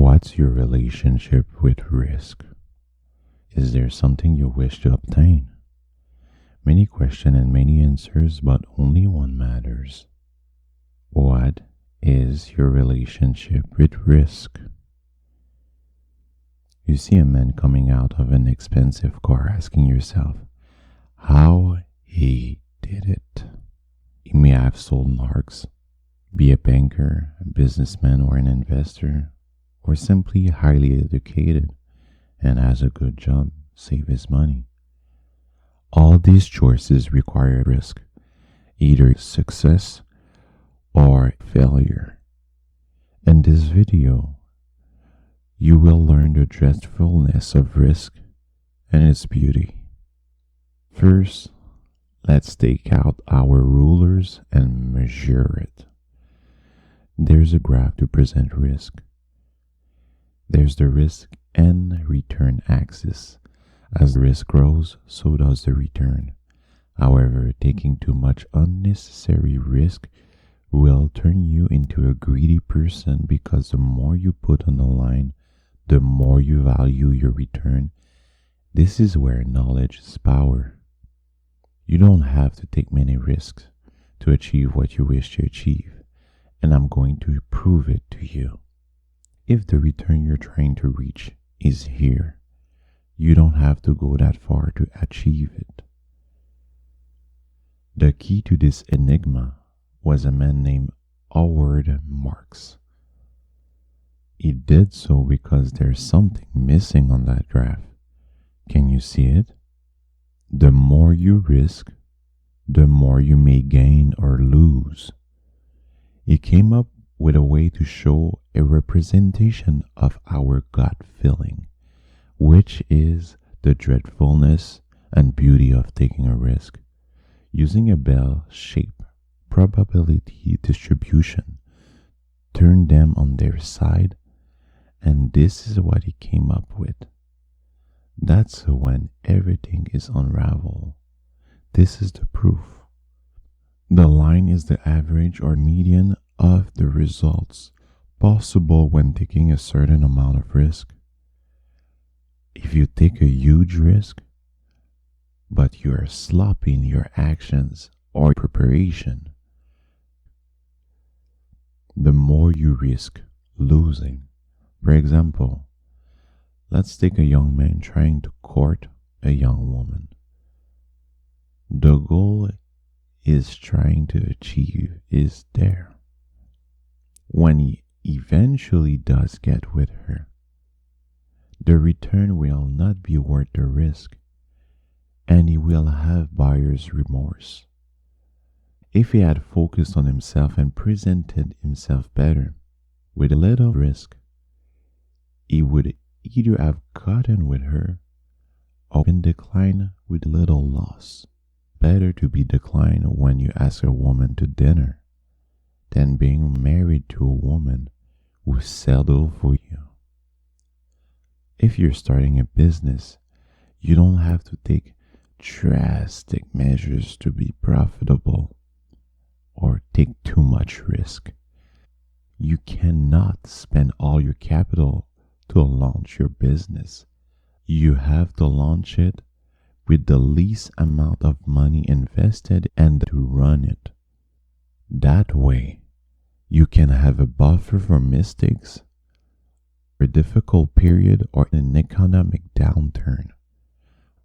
What's your relationship with risk? Is there something you wish to obtain? Many questions and many answers, but only one matters. What is your relationship with risk? You see a man coming out of an expensive car, asking yourself how he did it. He may have sold narcs, be a banker, a businessman, or an investor, or simply highly educated and has a good job, save his money. All these choices require risk, either success or failure. In this video, you will learn the dreadfulness of risk and its beauty. First, let's take out our rulers and measure it. There's a graph to present risk. There's the risk and return axis. As the risk grows, so does the return. However, taking too much unnecessary risk will turn you into a greedy person, because the more you put on the line, the more you value your return. This is where knowledge is power. You don't have to take many risks to achieve what you wish to achieve, and I'm going to prove it to you. If the return you're trying to reach is here, you don't have to go that far to achieve it. The key to this enigma was a man named Howard Marks. He did so because there's something missing on that graph. Can you see it? The more you risk, the more you may gain or lose. He came up with a way to show a representation of our gut feeling, which is the dreadfulness and beauty of taking a risk, using a bell-shaped probability distribution. Turn them on their side, and this is what he came up with. That's when everything is unraveled. This is the proof. The line is the average or median of the results possible when taking a certain amount of risk. If you take a huge risk, but you are sloppy in your actions or preparation, the more you risk losing. For example, let's take a young man trying to court a young woman. The goal is trying to achieve is there. When he eventually does get with her, the return will not be worth the risk, and he will have buyer's remorse. If he had focused on himself and presented himself better, with a little risk, he would either have gotten with her or been declined with little loss. Better to be declined when you ask a woman to dinner than being married to a woman who settled for you. If you're starting a business, you don't have to take drastic measures to be profitable or take too much risk. You cannot spend all your capital to launch your business. You have to launch it with the least amount of money invested and to run it. That way, you can have a buffer for mistakes, a difficult period, or an economic downturn.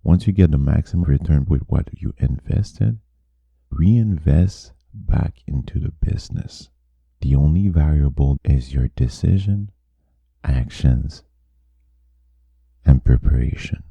Once you get the maximum return with what you invested, reinvest back into the business. The only variable is your decision, actions, and preparation.